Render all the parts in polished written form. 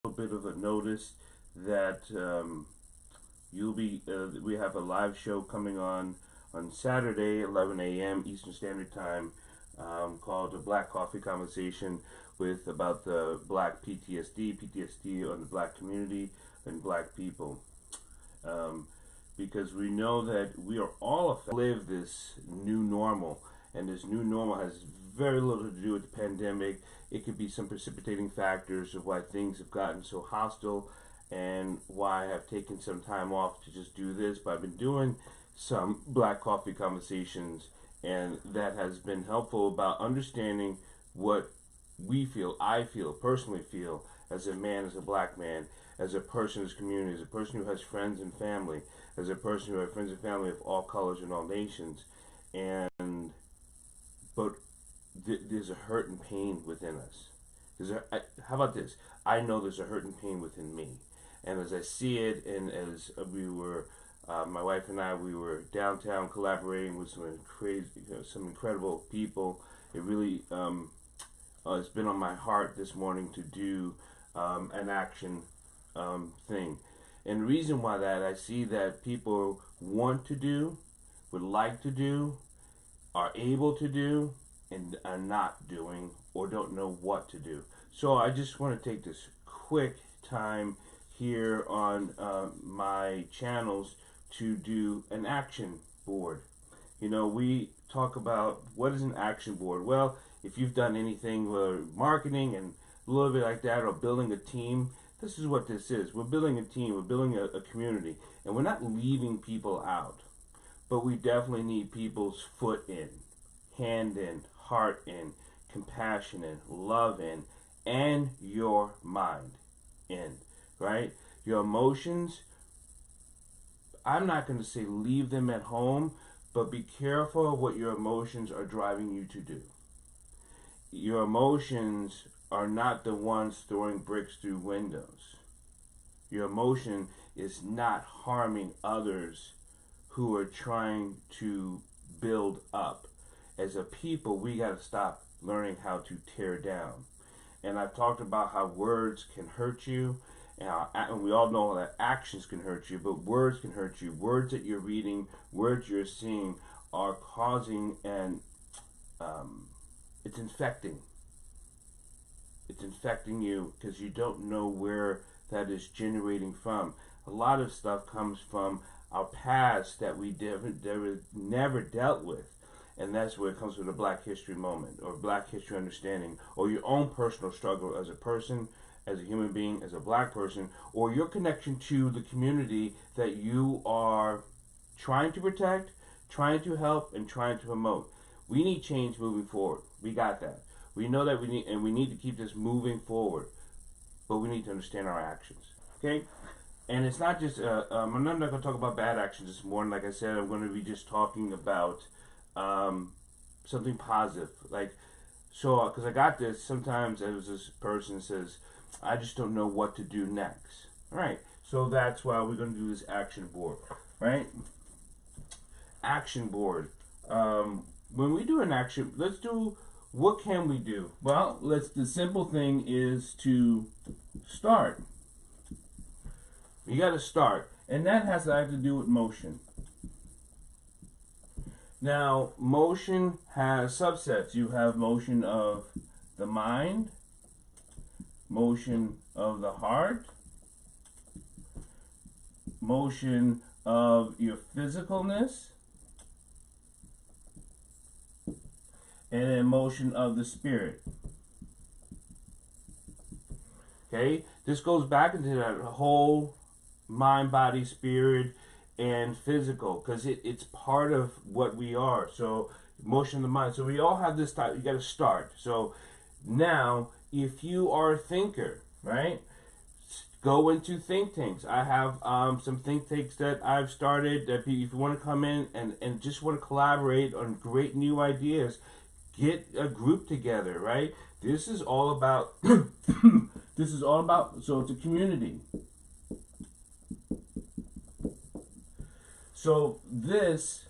little bit of a notice that we have a live show coming on Saturday, 11 a.m. Eastern Standard Time, called the Black Coffee Conversation with about the Black PTSD on the Black community and Black people. Because we know that we are all affected. Live this new normal, and this new normal has very little to do with the pandemic. It could be some precipitating factors of why things have gotten so hostile and why I have taken some time off to just do this. But I've been doing some Black Coffee Conversations, and that has been helpful about understanding what I personally feel as a man, as a Black man, as a person in this community, as a person who has friends and family, as a person who has friends and family of all colors and all nations. But there's a hurt and pain within us. How about this? I know there's a hurt and pain within me. And as I see it, and as my wife and I, we were downtown collaborating with some incredible people. It really, it's been on my heart this morning to do an action thing. And the reason why that I see that people want to do, would like to do, are able to do, and are not doing or don't know what to do. So I just want to take this quick time here on my channels to do an action board. You know, we talk about what is an action board. Well, if you've done anything with marketing and a little bit like that, or building a team, this is what this is. We're building a team, we're building a community, and we're not leaving people out, but we definitely need people's foot in, hand in, heart in, compassion in, love in, and your mind in, right? Your emotions, I'm not going to say leave them at home, but be careful of what your emotions are driving you to do. Your emotions are not the ones throwing bricks through windows. Your emotion is not harming others who are trying to build up. As a people, we got to stop learning how to tear down. And I've talked about how words can hurt you, and we all know that actions can hurt you, but words can hurt you. Words that you're reading, words you're seeing are causing, and it's infecting. It's infecting you because you don't know where that is generating from. A lot of stuff comes from our past that we never dealt with. And that's where it comes with a Black History moment, or Black History understanding, or your own personal struggle as a person, as a human being, as a Black person, or your connection to the community that you are trying to protect, trying to help, and trying to promote. We need change moving forward. We got that. We know that we need to keep this moving forward, but we need to understand our actions. Okay? And it's not just, I'm not going to talk about bad actions this morning. Like I said, I'm going to be just talking about something positive. Like, so, because I got this, sometimes as this person says, I just don't know what to do next. All right, so that's why we're going to do this action board, right? Action board. When we do an action, what can we do? Well, the simple thing is to start. You got to start, and that has to do with motion. Now, motion has subsets. You have motion of the mind, motion of the heart, motion of your physicalness, and then motion of the spirit. Okay? This goes back into that whole mind, body, spirit, and physical, because it's part of what we are. So motion of the mind. So we all have this type. You got to start. So now, if you are a thinker, right, go into think tanks. I have some think tanks that I've started. That if you want to come in and just want to collaborate on great new ideas, get a group together, right? This is all about. This is all about. So it's a community. So this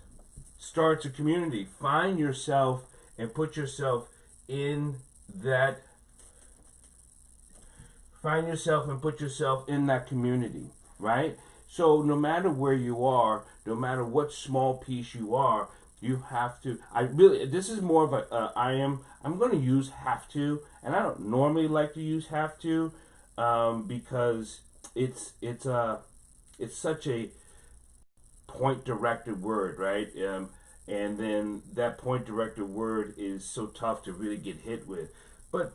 starts a community. Find yourself and put yourself in that Find yourself and put yourself in that community, right? So no matter where you are, no matter what small piece you are, you have to. This is more of a. I'm going to use have to, and I don't normally like to use have to, because it's such a point directed word, right? And then that point directed word is so tough to really get hit with. But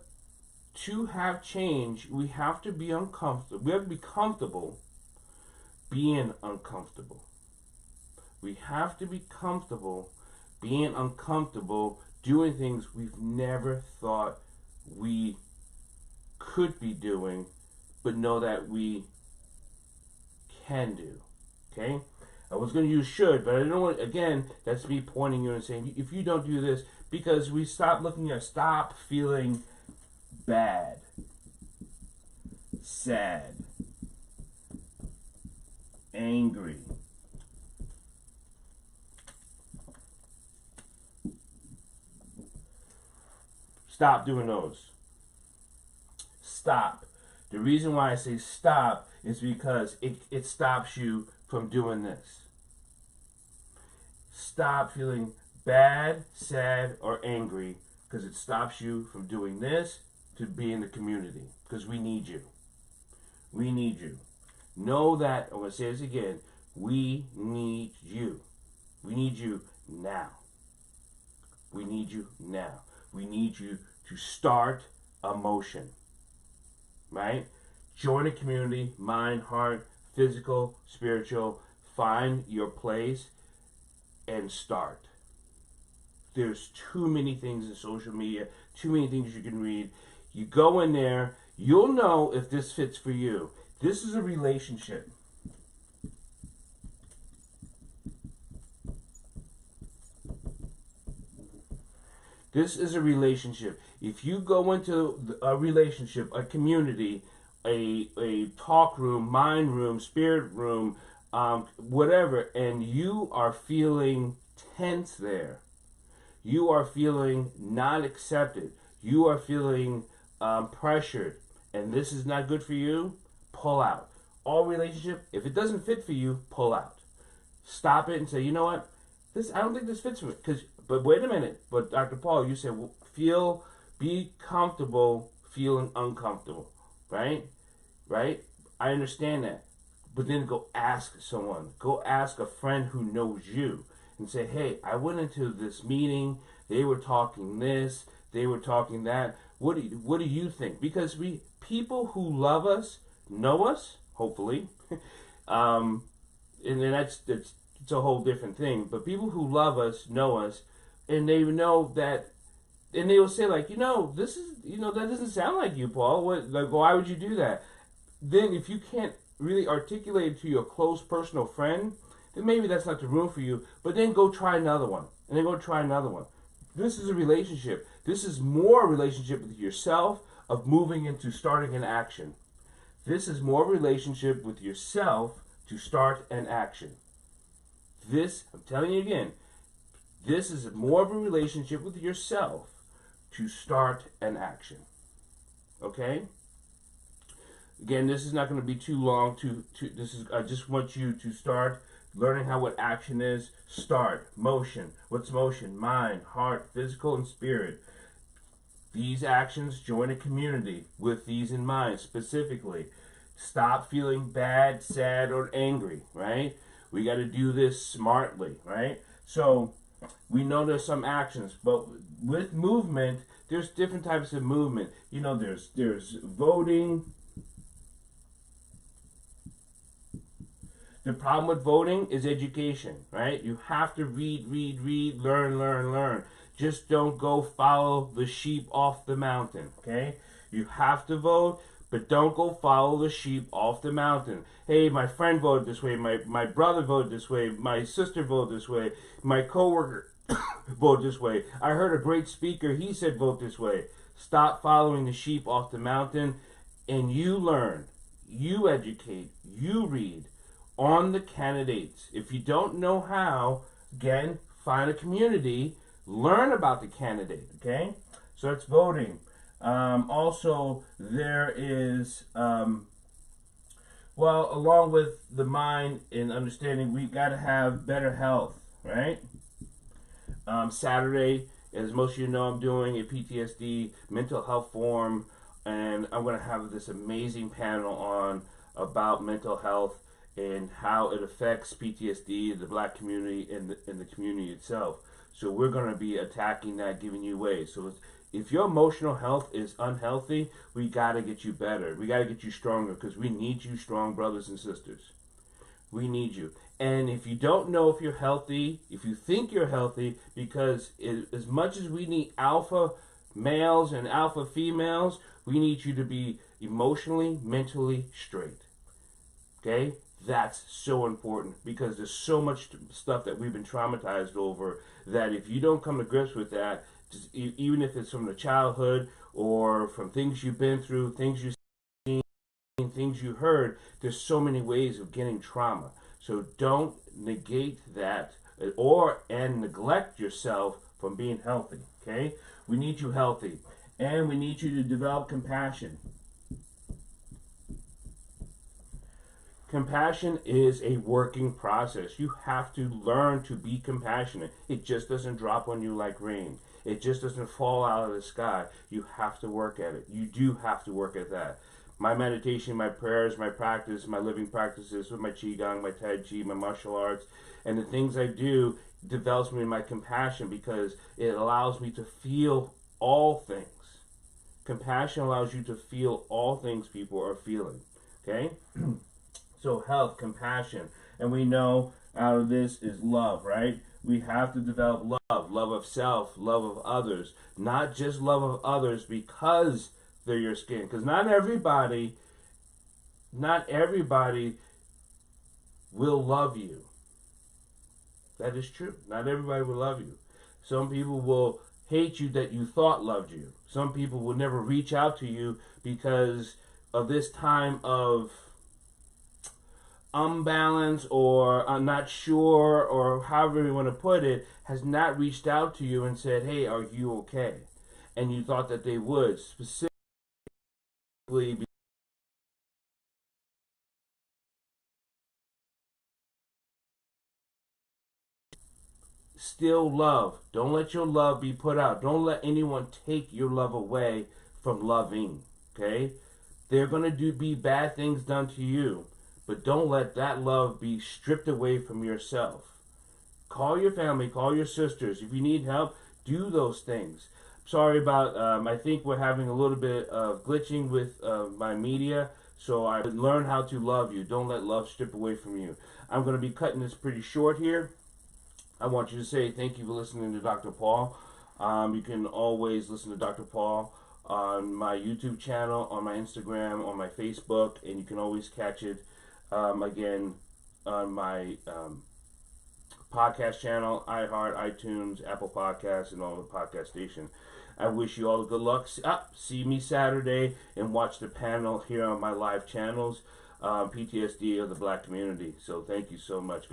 to have change, we have to be uncomfortable. We have to be comfortable being uncomfortable. We have to be comfortable being uncomfortable, doing things we've never thought we could be doing, but know that we can do. Okay? I was going to use should, but I don't want, again, that's me pointing you and saying, if you don't do this, because we stop feeling bad, sad, angry. Stop doing those. Stop. The reason why I say stop is because it stops you from doing this. Stop feeling bad, sad, or angry, because it stops you from doing this to be in the community, because we need you. We need you. Know that, I'm going to say this again, we need you. We need you now. We need you now. We need you to start a motion, right? Join a community, mind, heart, physical, spiritual. Find your place and start. There's too many things in social media, too many things you can read. You go in there, you'll know if this fits for you. This is a relationship. This is a relationship. If you go into a relationship, a community, a talk room, mind room, spirit room, whatever, and you are feeling tense there, you are feeling not accepted, you are feeling pressured, and this is not good for you, pull out. All relationship, if it doesn't fit for you, pull out. Stop it and say, you know what? I don't think this fits for me. But wait a minute. But Dr. Paul, you said be comfortable feeling uncomfortable, right? Right? I understand that. But then go ask someone. Go ask a friend who knows you and say, hey, I went into this meeting. They were talking this. They were talking that. What do you think? Because people who love us know us, hopefully, and then that's it's a whole different thing. But people who love us know us, and they know that, and they will say like, this is, that doesn't sound like you, Paul. Why would you do that? Then if you can't really articulate it to your close personal friend, then maybe that's not the room for you. But then go try another one, and then go try another one. This is a relationship. This is more a relationship with yourself of moving into starting an action. This is more a relationship with yourself to start an action. This, I'm telling you again, this is more of a relationship with yourself to start an action. Okay? Again, this is not going to be too long. I just want you to start learning what action is. Start. Motion. What's motion? Mind, heart, physical, and spirit. These actions, join a community with these in mind specifically. Stop feeling bad, sad, or angry, right? We got to do this smartly, right? So we know there's some actions, but with movement, there's different types of movement. There's voting. The problem with voting is education, right? You have to read, learn. Just don't go follow the sheep off the mountain, okay? You have to vote, but don't go follow the sheep off the mountain. Hey, my friend voted this way, my brother voted this way, my sister voted this way, my coworker voted this way. I heard a great speaker, he said vote this way. Stop following the sheep off the mountain, and you learn, you educate, you read on the candidates. If you don't know how, again, find a community, learn about the candidate, okay? So that's voting. Also, there is, well, along with the mind and understanding, we got to have better health, right? Saturday, as most of you know, I'm doing a PTSD mental health forum, and I'm going to have this amazing panel on about mental health and how it affects PTSD, the black community, and the community itself. So we're going to be attacking that, giving you ways. So if your emotional health is unhealthy, we got to get you better. We got to get you stronger, because we need you strong brothers and sisters. We need you. And if you don't know if you're healthy, if you think you're healthy, because as much as we need alpha males and alpha females, we need you to be emotionally, mentally straight. Okay? That's so important, because there's so much stuff that we've been traumatized over, that if you don't come to grips with that, just, even if it's from the childhood or from things you've been through, things you've seen, things you heard, there's so many ways of getting trauma. So don't negate that and neglect yourself from being healthy. Okay? We need you healthy, and we need you to develop compassion. Compassion is a working process. You have to learn to be compassionate. It just doesn't drop on you like rain. It just doesn't fall out of the sky. You have to work at it. You do have to work at that. My meditation, my prayers, my practice, my living practices with my Qigong, my Tai Chi, my martial arts, and the things I do develops me in my compassion, because it allows me to feel all things. Compassion allows you to feel all things people are feeling. Okay? So health, compassion, and we know out of this is love, right? We have to develop love of self, love of others, not just love of others because they're your skin, because not everybody will love you. That is true. Not everybody will love you. Some people will hate you that you thought loved you. Some people will never reach out to you because of this time of unbalance, or I'm not sure, or however you want to put it, has not reached out to you and said, hey, are you okay? And you thought that they would, specifically still love. Don't let your love be put out. Don't let anyone take your love away from loving. Okay? They're going to be bad things done to you, but don't let that love be stripped away from yourself. Call your family, call your sisters. If you need help, do those things. Sorry about, I think we're having a little bit of glitching with my media, so I learn how to love you. Don't let love strip away from you. I'm going to be cutting this pretty short here. I want you to say thank you for listening to Dr. Paul. You can always listen to Dr. Paul on my YouTube channel, on my Instagram, on my Facebook, and you can always catch it again on my podcast channel, iHeart, iTunes, Apple Podcasts, and all the podcast stations. I wish you all good luck. See me Saturday and watch the panel here on my live channels, PTSD of the black community. So thank you so much, guys.